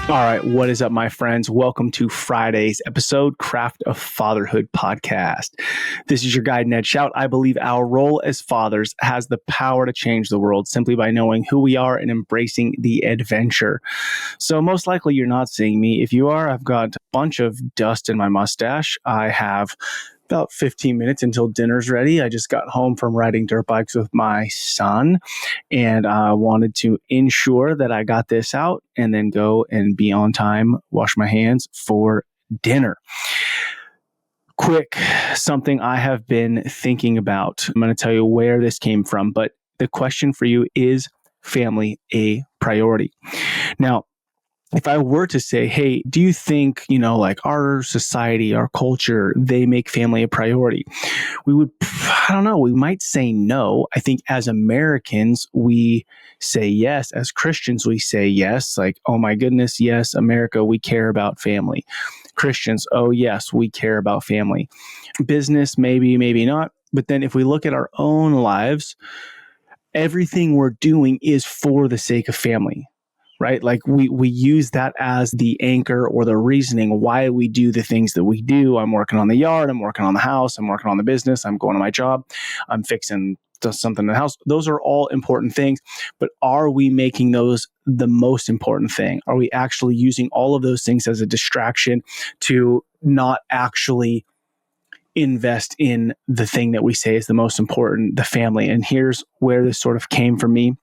All right, what is up, my friends? Welcome to Friday's episode, Craft of Fatherhood podcast. This is your guide, Ned Schaut. I believe our role as fathers has the power to change the world simply by knowing who we are and embracing the adventure. So most likely you're not seeing me. If you are, I've got a bunch of dust in my mustache. I have about 15 minutes until dinner's ready. I just got home from riding dirt bikes with my son, and I wanted to ensure that I got this out and then go and be on time, wash my hands for dinner. Quick, something I have been thinking about. I'm going to tell you where this came from, but the question for you is family a priority? Now, if I were to say, hey, do you think, like our society, our culture, they make family a priority? We would, I don't know, we might say no. I think as Americans, we say yes. As Christians, we say yes. Like, oh my goodness, yes, America, we care about family. Christians, oh yes, we care about family. Business, maybe, maybe not. But then if we look at our own lives, everything we're doing is for the sake of family. Right? Like we use that as the anchor or the reasoning why we do the things that we do. I'm working on the yard. I'm working on the house. I'm working on the business. I'm going to my job. I'm fixing something in the house. Those are all important things, but are we making those the most important thing? Are we actually using all of those things as a distraction to not actually invest in the thing that we say is the most important, the family? And here's where this sort of came from me.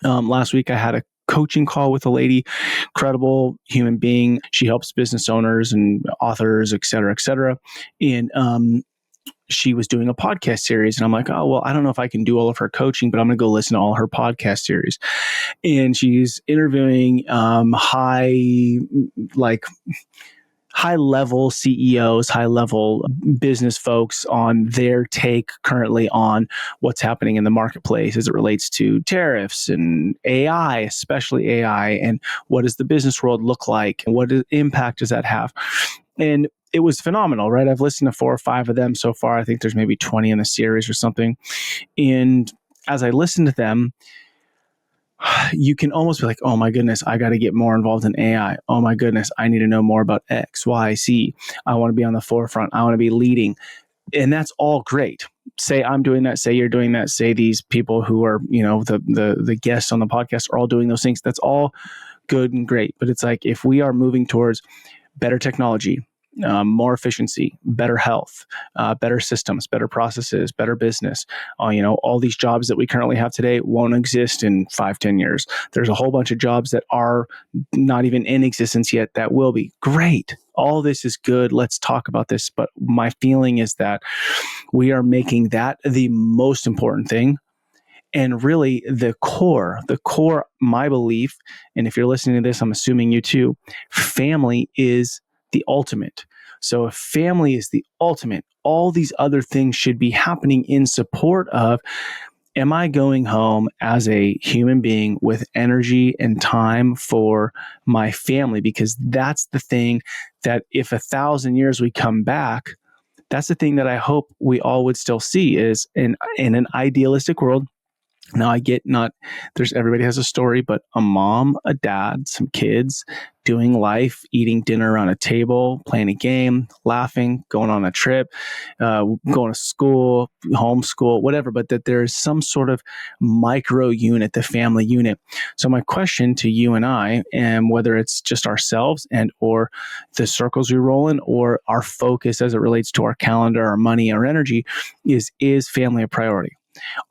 Last week I had a coaching call with a lady, incredible human being. She helps business owners and authors, et cetera, et cetera. And she was doing a podcast series. And I'm like, oh, well, I don't know if I can do all of her coaching, but I'm going to go listen to all her podcast series. And she's interviewing high-level CEOs, high-level business folks on their take currently on what's happening in the marketplace as it relates to tariffs and AI, especially AI, and what does the business world look like, and what impact does that have? And it was phenomenal, right? I've listened to 4 or 5 of them so far. I think there's maybe 20 in the series or something. And as I listened to them, you can almost be like, oh my goodness, I got to get more involved in AI. Oh my goodness, I need to know more about X, Y, Z. I want to be on the forefront. I want to be leading. And that's all great. Say I'm doing that. Say you're doing that. Say these people who are, the guests on the podcast are all doing those things. That's all good and great. But it's like, if we are moving towards better technology, more efficiency, better health, better systems, better processes, better business. All these jobs that we currently have today won't exist in 5-10 years. There's a whole bunch of jobs that are not even in existence yet that will be. Great. All this is good. Let's talk about this. But my feeling is that we are making that the most important thing. And really the core, my belief, and if you're listening to this, I'm assuming you too, family is the ultimate. So if family is the ultimate, all these other things should be happening in support of, am I going home as a human being with energy and time for my family? Because that's the thing that if 1,000 years we come back, that's the thing that I hope we all would still see is in an idealistic world. Now I get everybody has a story, but a mom, a dad, some kids doing life, eating dinner around a table, playing a game, laughing, going on a trip, going to school, homeschool, whatever, but that there is some sort of micro unit, the family unit. So my question to you and I, and whether it's just ourselves and or the circles we roll in or our focus as it relates to our calendar, our money, our energy, is family a priority?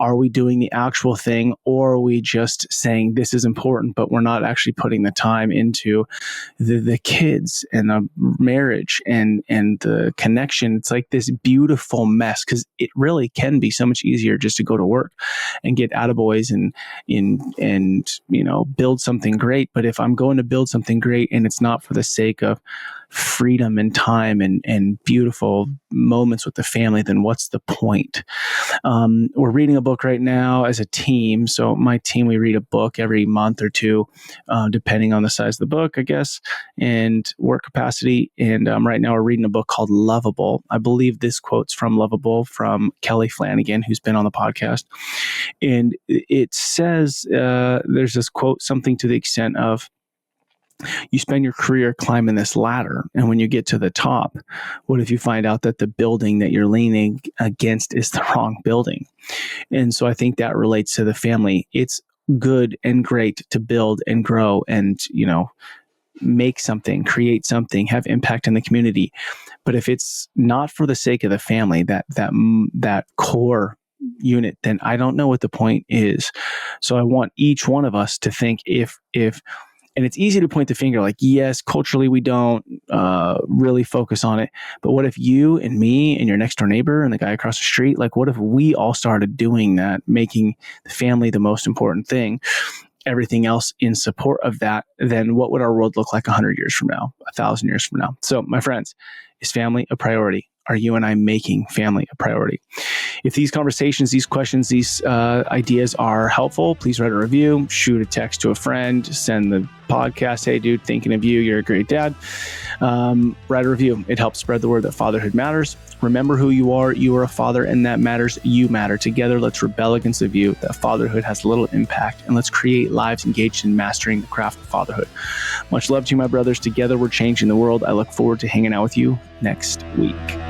Are we doing the actual thing, or are we just saying this is important, but we're not actually putting the time into the kids and the marriage and the connection? It's like this beautiful mess, because it really can be so much easier just to go to work and get attaboys and build something great. But if I'm going to build something great and it's not for the sake of freedom and time and beautiful moments with the family, then what's the point? We're reading a book right now as a team. So my team, we read a book every month or two, depending on the size of the book, I guess, and work capacity. And right now we're reading a book called Lovable. I believe this quote's from Lovable from Kelly Flanagan, who's been on the podcast. And it says, there's this quote, something to the extent of, You spend your career climbing this ladder, and when you get to the top, what if you find out that the building that you're leaning against is the wrong building? And so I think that relates to the family. It's good and great to build and grow and, make something, create something, have impact in the community. But if it's not for the sake of the family, that core unit, then I don't know what the point is. So I want each one of us to think if and it's easy to point the finger like, yes, culturally we don't really focus on it. But what if you and me and your next door neighbor and the guy across the street, like what if we all started doing that, making the family the most important thing, everything else in support of that? Then what would our world look like 100 years from now, 1,000 years from now? So my friends, is family a priority? Are you and I making family a priority? If these conversations, these questions, these ideas are helpful, please write a review, shoot a text to a friend, send the podcast, hey dude, thinking of you, you're a great dad. Write a review. It helps spread the word that fatherhood matters. Remember who you are. You are a father, and that matters. You matter. Together, let's rebel against the view that fatherhood has little impact, and let's create lives engaged in mastering the craft of fatherhood. Much love to you, my brothers. Together, we're changing the world. I look forward to hanging out with you next week.